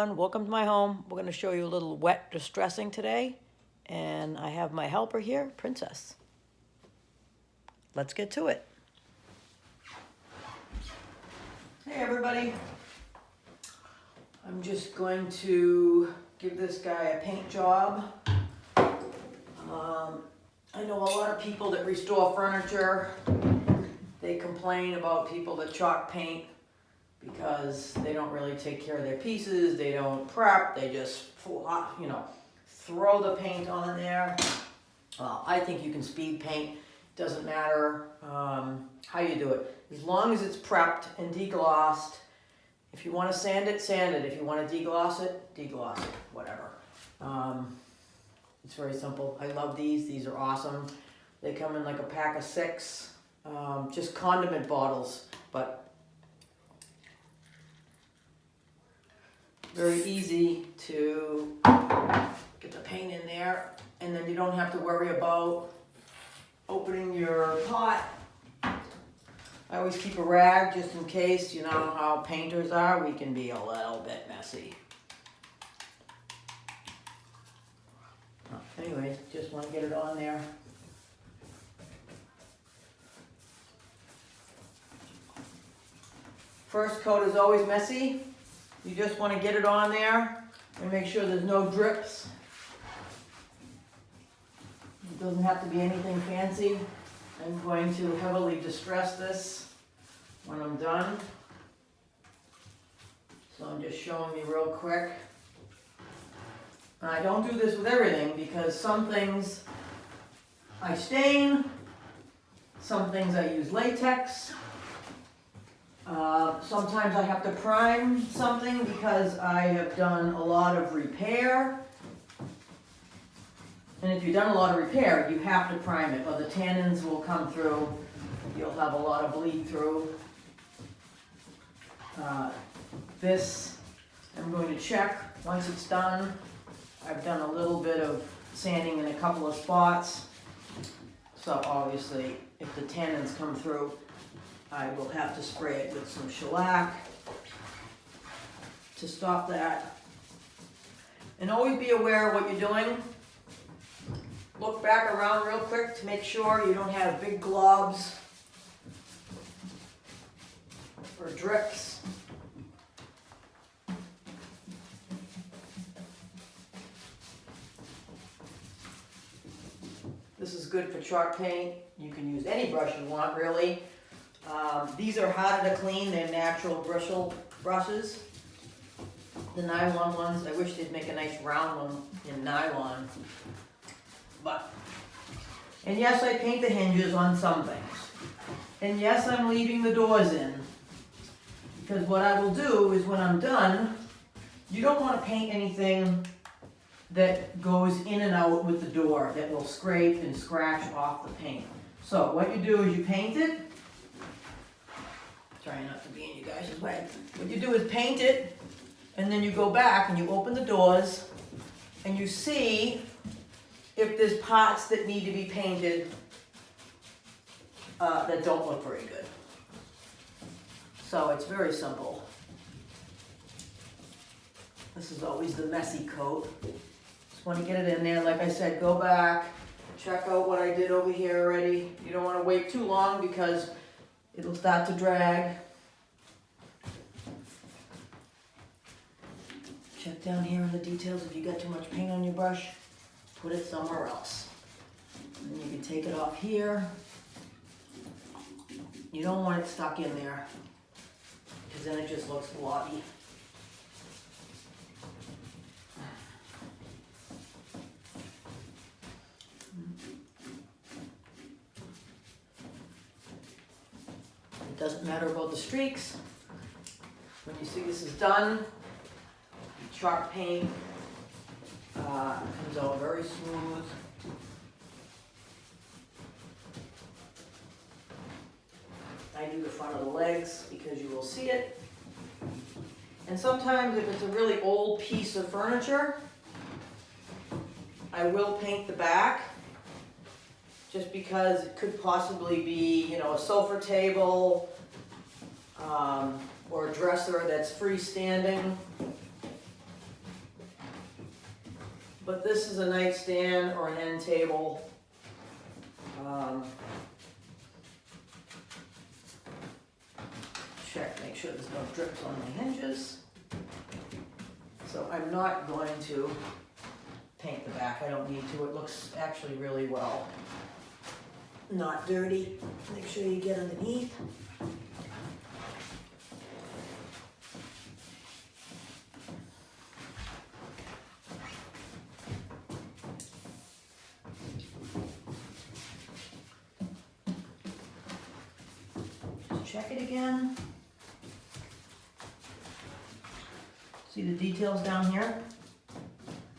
everyone, welcome to my home. We're going to show you a little wet distressing today, and I have my helper here, Princess. Let's get to it. Hey everybody, I'm just going to give this guy a paint job. I know a lot of people that restore furniture, they complain about people that chalk paint because they don't really take care of their pieces, they don't prep, they just throw the paint on there. I think you can speed paint, doesn't matter how you do it. As long as it's prepped and deglossed. If you want to sand it, sand it. If you want to degloss it, degloss it, whatever. It's very simple. I love these. These are awesome. They come in like a pack of 6, just condiment bottles, but very easy to get the paint in there, and then you don't have to worry about opening your pot. I always keep a rag just in case. You know how painters are, we can be a little bit messy. Anyways, just want to get it on there. First coat is always messy. You just want to get it on there and make sure there's no drips. It doesn't have to be anything fancy. I'm going to heavily distress this when I'm done. So I'm just showing you real quick. And I don't do this with everything because some things I stain, some things I use latex. Sometimes I have to prime something because I have done a lot of repair. And if you've done a lot of repair, you have to prime it or the tannins will come through. You'll have a lot of bleed through. This I'm going to check once it's done. I've done a little bit of sanding in a couple of spots. So obviously if the tannins come through, I will have to spray it with some shellac to stop that. And always be aware of what you're doing. Look back around real quick to make sure you don't have big globs or drips. This is good for chalk paint. You can use any brush you want, really. These are harder to clean. They're natural bristle brushes. The nylon ones, I wish they'd make a nice round one in nylon. And yes, I paint the hinges on some things. And yes, I'm leaving the doors in. Because what I will do is when I'm done, you don't want to paint anything that goes in and out with the door that will scrape and scratch off the paint. So what you do is you paint it. Trying not to be in you guys' way. What you do is paint it, and then you go back and you open the doors, and you see if there's parts that need to be painted that don't look very good. So it's very simple. This is always the messy coat. Just want to get it in there. Like I said, go back, check out what I did over here already. You don't want to wait too long because it'll start to drag. Check down here in the details. If you got too much paint on your brush, put it somewhere else. And then you can take it off here. You don't want it stuck in there because then it just looks blobby. It doesn't matter about the streaks. When you see this is done, the chalk paint comes out very smooth. I do the front of the legs because you will see it. And sometimes if it's a really old piece of furniture, I will paint the back just because it could possibly be, a sofa table or a dresser that's freestanding. But this is a nightstand or an end table. Check, make sure there's no drips on the hinges. So I'm not going to paint the back, I don't need to. It looks actually really well. Not dirty. Make sure you get underneath. Just check it again. See the details down here?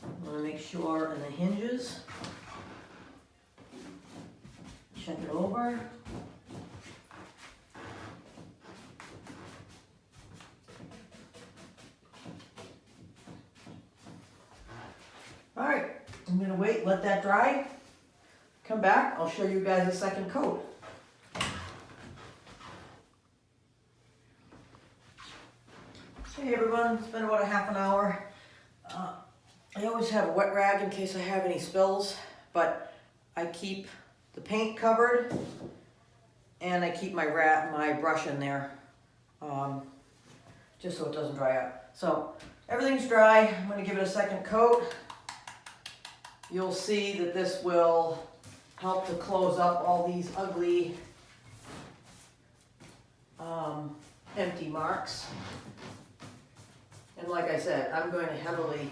I want to make sure in the hinges. Check it over. All right, I'm gonna wait, let that dry. Come back, I'll show you guys a second coat. Hey everyone, it's been about a half an hour. I always have a wet rag in case I have any spills, but I keep the paint covered and I keep my brush in there just so it doesn't dry out. So everything's dry. I'm going to give it a second coat. You'll see that this will help to close up all these ugly empty marks. And like I said, I'm going to heavily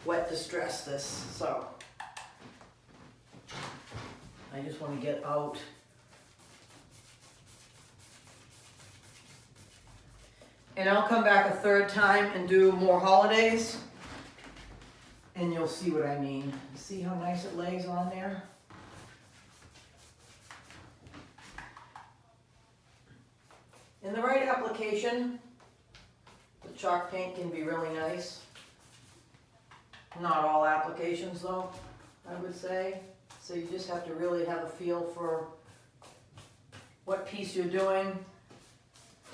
wet distress this, so I just want to get out. And I'll come back a third time and do more holidays, and you'll see what I mean. See how nice it lays on there? In the right application, the chalk paint can be really nice. Not all applications though, I would say. So you just have to really have a feel for what piece you're doing.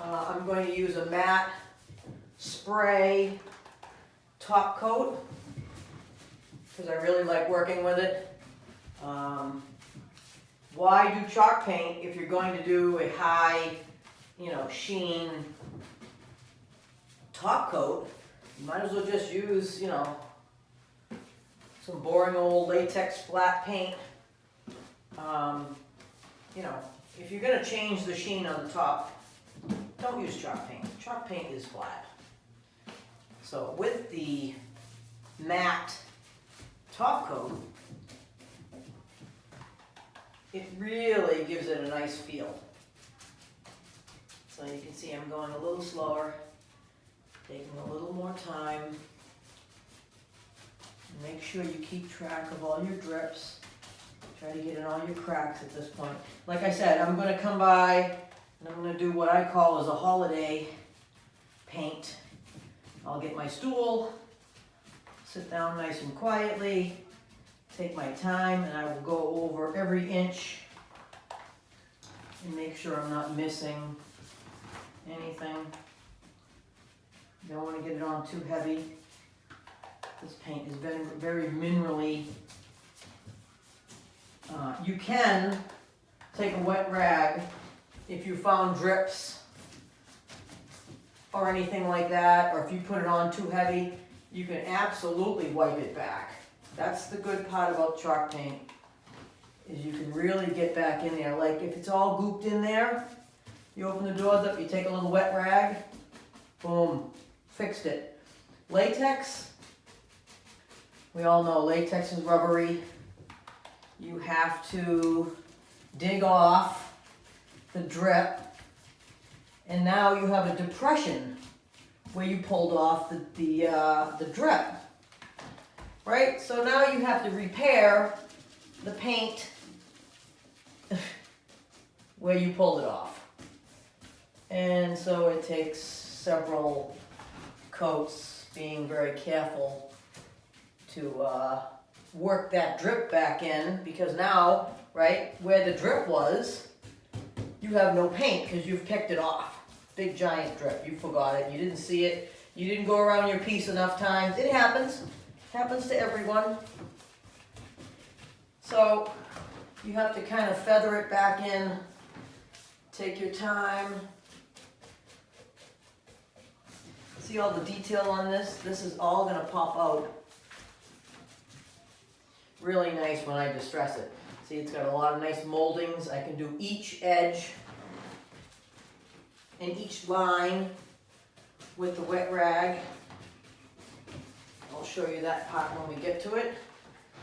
I'm going to use a matte spray top coat because I really like working with it. Why do chalk paint if you're going to do a high, sheen top coat? You might as well just use, some boring old latex flat paint. If you're going to change the sheen on the top, don't use chalk paint. Chalk paint is flat. So with the matte top coat, it really gives it a nice feel. So you can see I'm going a little slower, taking a little more time. Make sure you keep track of all your drips. Try to get in all your cracks at this point. Like I said, I'm going to come by and I'm going to do what I call as a holiday paint. I'll get my stool, sit down nice and quietly, take my time, and I will go over every inch and make sure I'm not missing anything. Don't want to get it on too heavy. This paint is very minerally. You can take a wet rag if you found drips or anything like that, or if you put it on too heavy, you can absolutely wipe it back. That's the good part about chalk paint, is you can really get back in there. Like if it's all gooped in there, you open the doors up, you take a little wet rag, boom, fixed it. Latex, we all know latex is rubbery. You have to dig off the drip, and now you have a depression where you pulled off the drip, right? So now you have to repair the paint where you pulled it off. And so it takes several coats, being very careful to work that drip back in, because now, right, where the drip was, you have no paint because you've picked it off. Big giant drip, you forgot it, you didn't see it, you didn't go around your piece enough times. It happens. Happens to everyone. So you have to kind of feather it back in. Take your time. See all the detail on this? This is all going to pop out really nice when I distress it. See, it's got a lot of nice moldings. I can do each edge and each line with the wet rag. I'll show you that part when we get to it.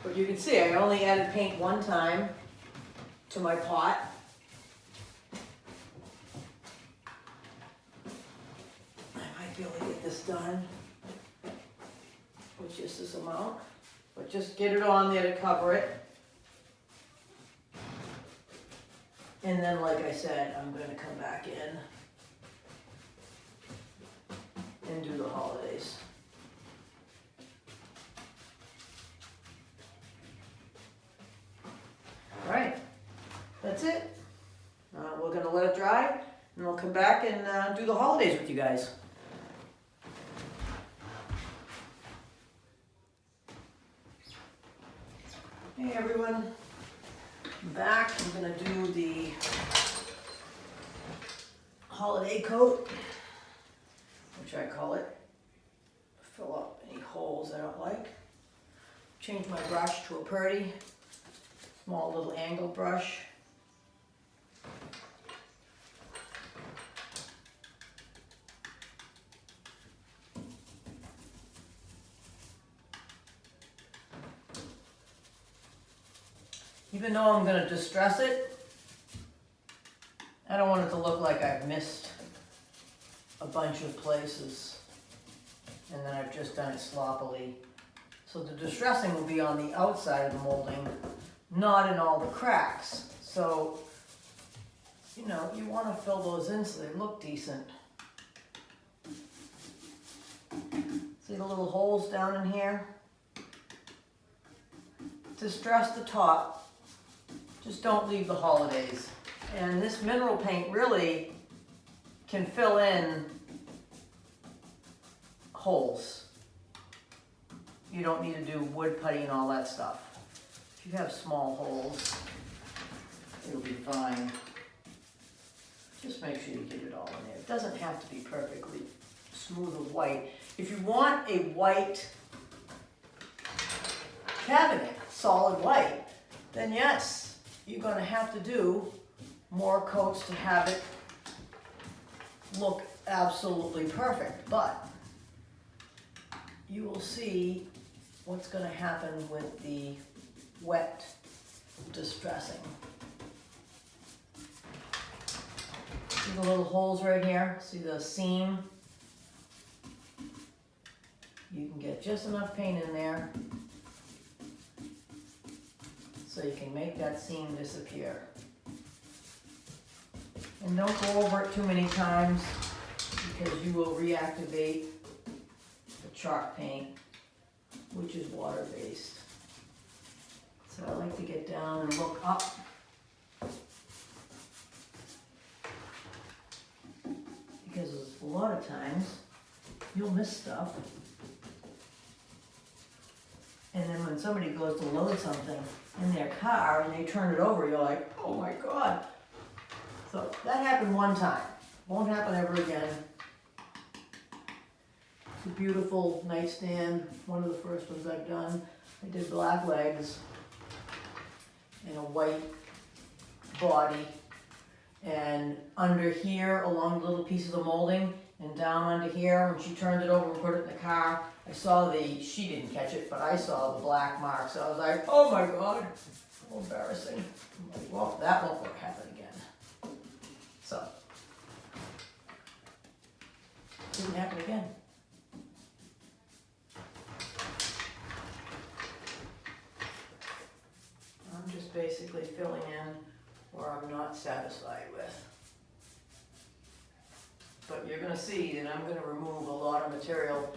But you can see I only added paint one time to my pot. I might be able to get this done with just this amount. But just get it on there to cover it. And then, like I said, I'm going to come back in and do the holidays. All right, that's it. We're going to let it dry, and we'll come back and do the holidays with you guys. Hey everyone, I'm back. I'm going to do the holiday coat, which I call it. Fill up any holes I don't like. Change my brush to a Purdy, small little angle brush. Even though I'm going to distress it, I don't want it to look like I've missed a bunch of places and then I've just done it sloppily. So the distressing will be on the outside of the molding, not in all the cracks. So, you know, you want to fill those in so they look decent. See the little holes down in here? Distress the top. Just don't leave the holidays. And this mineral paint really can fill in holes. You don't need to do wood putty and all that stuff. If you have small holes, it'll be fine. Just make sure you get it all in there. It doesn't have to be perfectly smooth or white. If you want a white cabinet, solid white, then yes, you're going to have to do more coats to have it look absolutely perfect. But you will see what's going to happen with the wet distressing. See the little holes right here? See the seam? You can get just enough paint in there so you can make that seam disappear. And don't go over it too many times because you will reactivate the chalk paint, which is water-based. So I like to get down and look up. Because a lot of times you'll miss stuff. And then when somebody goes to load something in their car and they turn it over, you're like, oh my God. So that happened one time. Won't happen ever again. It's a beautiful nightstand. One of the first ones I've done. I did black legs and a white body. And under here, along the little pieces of molding, and down under here, when she turned it over and put it in the car, I saw she didn't catch it, but I saw the black marks. So I was like, oh my God, so embarrassing. I'm like, well, that won't happen again. So, didn't happen again. I'm just basically filling in where I'm not satisfied with. But you're going to see that I'm going to remove a lot of material.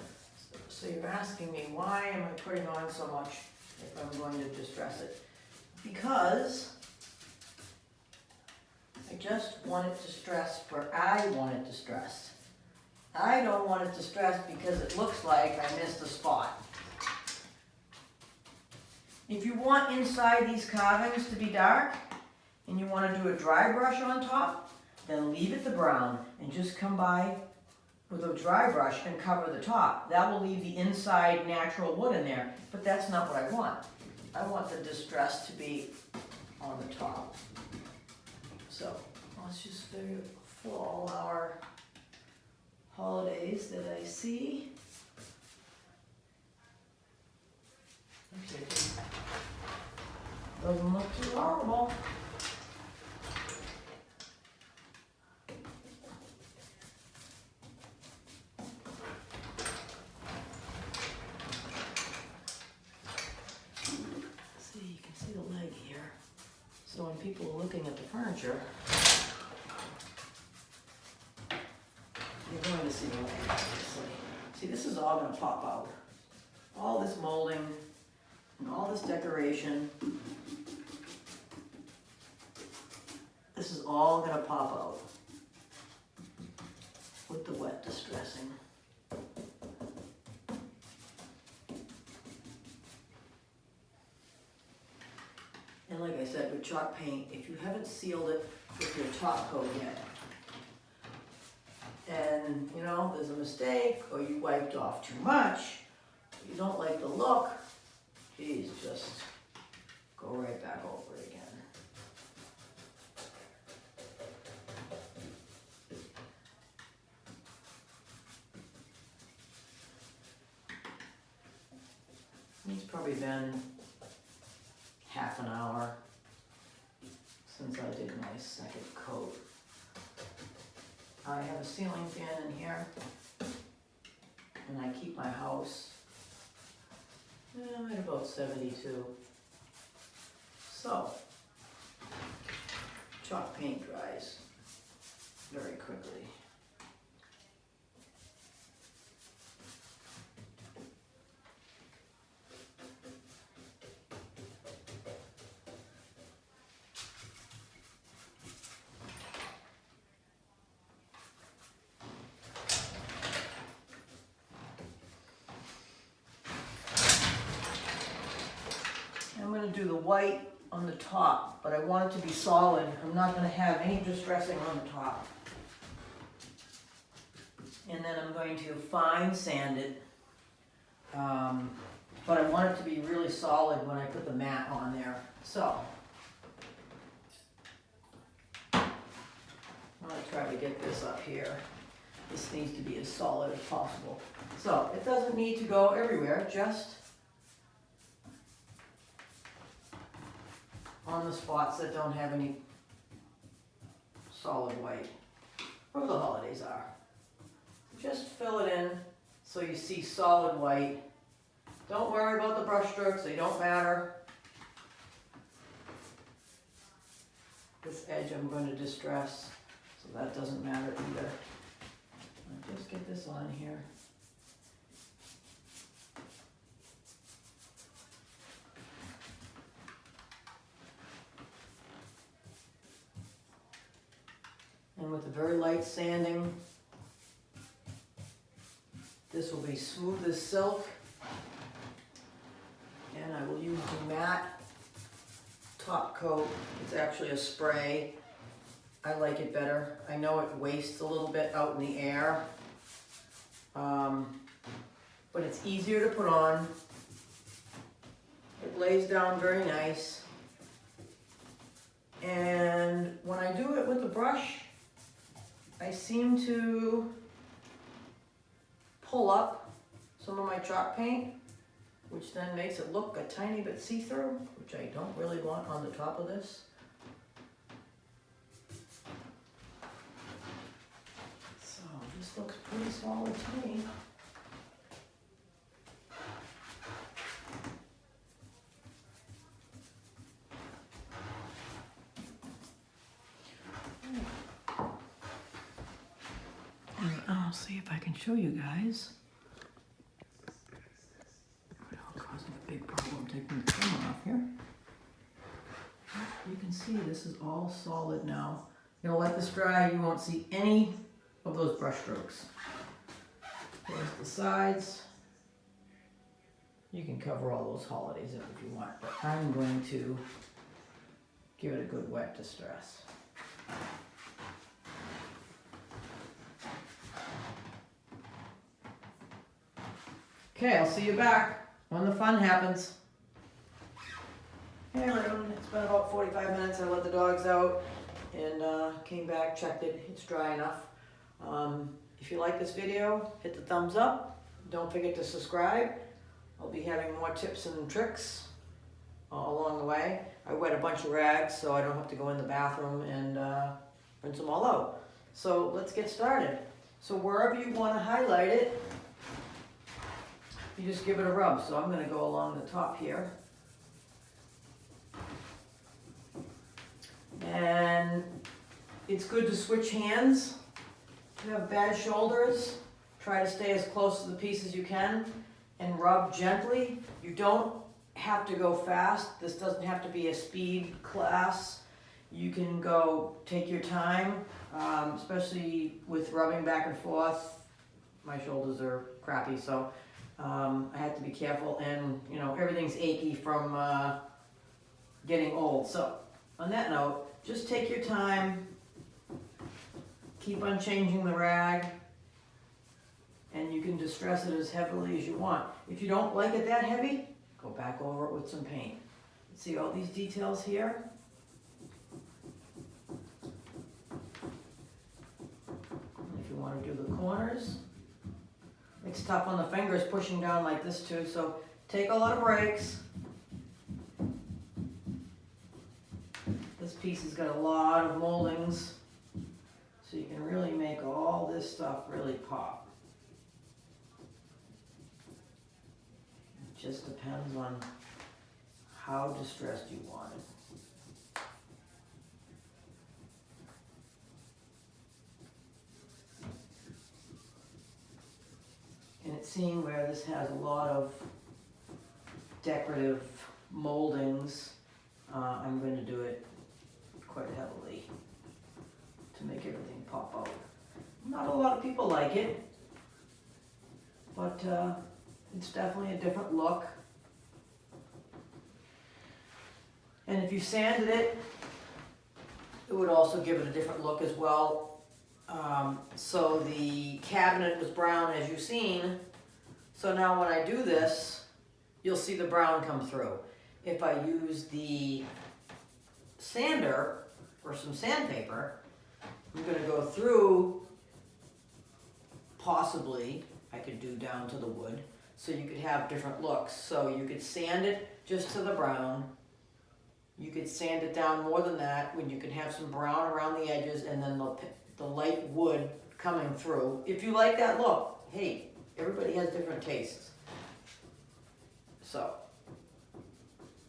So you're asking me, why am I putting on so much if I'm going to distress it? Because I just want it distressed where I want it distressed. I don't want it distressed because it looks like I missed a spot. If you want inside these carvings to be dark, and you want to do a dry brush on top, then leave it the brown and just come by with a dry brush and cover the top. That will leave the inside natural wood in there, but that's not what I want. I want the distress to be on the top. So let's just fill all our holidays that I see. Okay. Doesn't look too horrible. So when people are looking at the furniture, you're going to see the leg, obviously. See, this is all going to pop out. All this molding and all this decoration, this is all going to pop out with the wet distressing. And like I said, with chalk paint, if you haven't sealed it with your top coat yet, and you know, there's a mistake, or you wiped off too much, you don't like the look, geez, just go right back over it again. It's probably been half an hour since I did my second coat. I have a ceiling fan in here, and I keep my house at about 72. So, chalk paint dries very quickly. I'm going to do the white on the top, but I want it to be solid. I'm not going to have any distressing on the top. And then I'm going to fine sand it, but I want it to be really solid when I put the mat on there. So, I'm going to try to get this up here. This needs to be as solid as possible. So, it doesn't need to go everywhere, just on the spots that don't have any solid white, where the holidays are. Just fill it in so you see solid white. Don't worry about the brush strokes, they don't matter. This edge I'm going to distress, so that doesn't matter either. I'll just get this on here. And with a very light sanding, this will be smooth as silk. And I will use the matte top coat. It's actually a spray. I like it better. I know it wastes a little bit out in the air, but it's easier to put on. It lays down very nice. And when I do it with the brush, I seem to pull up some of my chalk paint, which then makes it look a tiny bit see-through, which I don't really want on the top of this. So this looks pretty solid to me. I'll see if I can show you guys. Without causing a big problem taking the camera off here. You can see this is all solid now. I'm gonna let this dry. You won't see any of those brush strokes. There's the sides. You can cover all those holidays up if you want, but I'm going to give it a good wet distress. Okay, I'll see you back when the fun happens. Hey everyone, it's been about 45 minutes. I let the dogs out and came back, checked it. It's dry enough. If you like this video, hit the thumbs up. Don't forget to subscribe. I'll be having more tips and tricks along the way. I wet a bunch of rags so I don't have to go in the bathroom and rinse them all out. So let's get started. So wherever you want to highlight it, you just give it a rub. So I'm going to go along the top here. And it's good to switch hands. If you have bad shoulders, try to stay as close to the piece as you can and rub gently. You don't have to go fast. This doesn't have to be a speed class. You can go take your time, especially with rubbing back and forth. My shoulders are crappy, so I have to be careful, and you know, everything's achy from getting old. So on that note, just take your time, keep on changing the rag, and you can distress it as heavily as you want. If you don't like it that heavy, go back over it with some paint. See all these details here? If you want to do the corners, it's tough on the fingers pushing down like this too, so take a lot of breaks. This piece has got a lot of moldings, so you can really make all this stuff really pop. It just depends on how distressed you want it. And it's seeing where this has a lot of decorative moldings, I'm going to do it quite heavily to make everything pop out. Not a lot of people like it, but it's definitely a different look. And if you sanded it, it would also give it a different look as well. So the cabinet was brown, as you've seen. So now when I do this, you'll see the brown come through. If I use the sander or some sandpaper, I'm going to go through, possibly, I could do down to the wood, so you could have different looks. So you could sand it just to the brown. You could sand it down more than that when you can have some brown around the edges and then the light wood coming through. If you like that look, hey, everybody has different tastes. So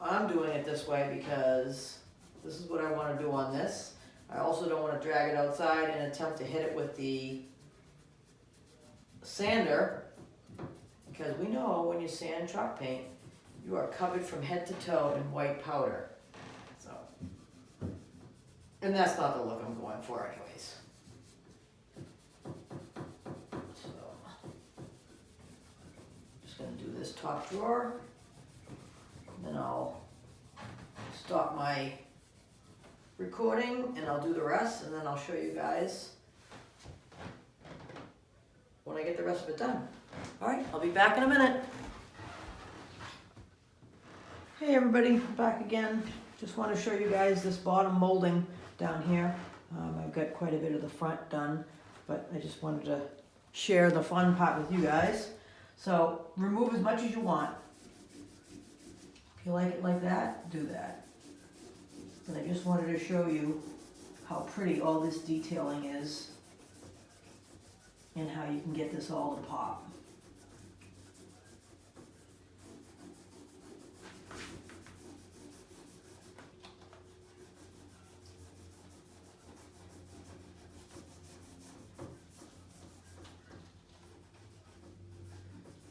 I'm doing it this way because this is what I want to do on this. I also don't want to drag it outside and attempt to hit it with the sander, because we know when you sand chalk paint, you are covered from head to toe in white powder. So, and that's not the look I'm going for anyways. So, just going to do this top drawer, then I'll stop my recording and I'll do the rest, and then I'll show you guys when I get the rest of it done. Alright, I'll be back in a minute. Hey everybody, back again. Just want to show you guys this bottom molding down here. I've got quite a bit of the front done, but I just wanted to share the fun part with you guys. So remove as much as you want. If you like it like that, do that. But I just wanted to show you how pretty all this detailing is and how you can get this all to pop.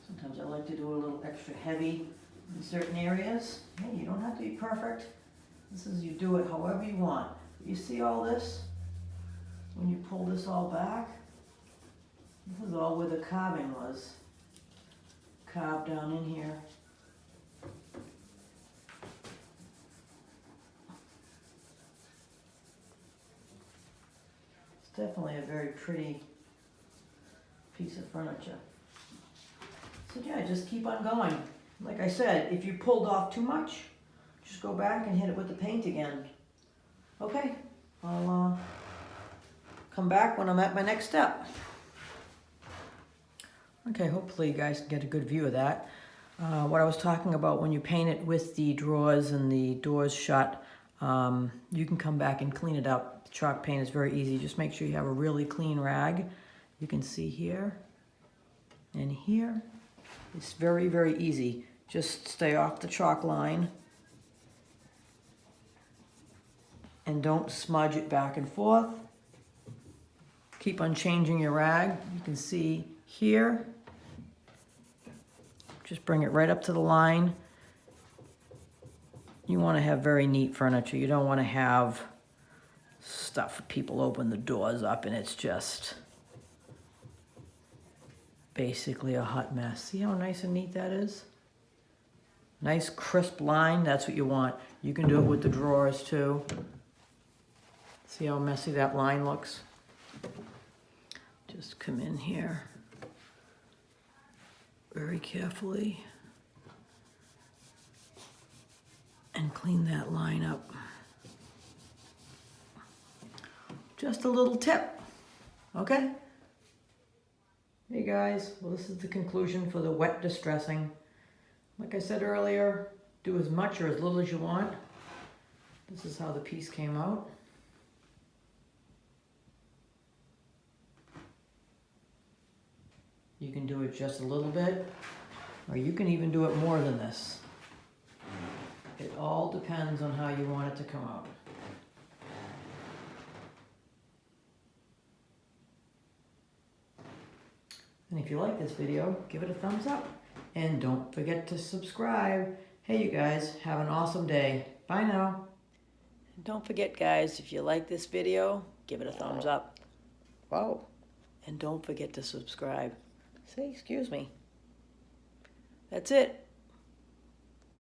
Sometimes I like to do a little extra heavy in certain areas. Hey, you don't have to be perfect. This is, you do it however you want. You see all this? When you pull this all back, this is all where the carving was. Carved down in here. definitely a very pretty piece of furniture. So yeah, just keep on going. Like I said, if you pulled off too much, just go back and hit it with the paint again. Okay, I'll come back when I'm at my next step. Okay, hopefully you guys can get a good view of that. What I was talking about, when you paint it with the drawers and the doors shut, you can come back and clean it up. The chalk paint is very easy. Just make sure you have a really clean rag. You can see here and here. It's very, very easy. Just stay off the chalk line and don't smudge it back and forth. Keep on changing your rag. You can see here. Just bring it right up to the line. You want to have very neat furniture. You don't want to have stuff people open the doors up and it's just basically a hot mess. See how nice and neat that is? Nice crisp line, that's what you want. You can do it with the drawers too. See how messy that line looks? Just come in here very carefully and clean that line up. Just a little tip, okay? Hey guys, well this is the conclusion for the wet distressing. Like I said earlier, do as much or as little as you want. This is how the piece came out. You can do it just a little bit, or you can even do it more than this. It all depends on how you want it to come out. And if you like this video, give it a thumbs up. And don't forget to subscribe. Hey you guys, have an awesome day. Bye now. And don't forget guys, if you like this video, give it a thumbs up. Whoa. And don't forget to subscribe. Say excuse me. That's it.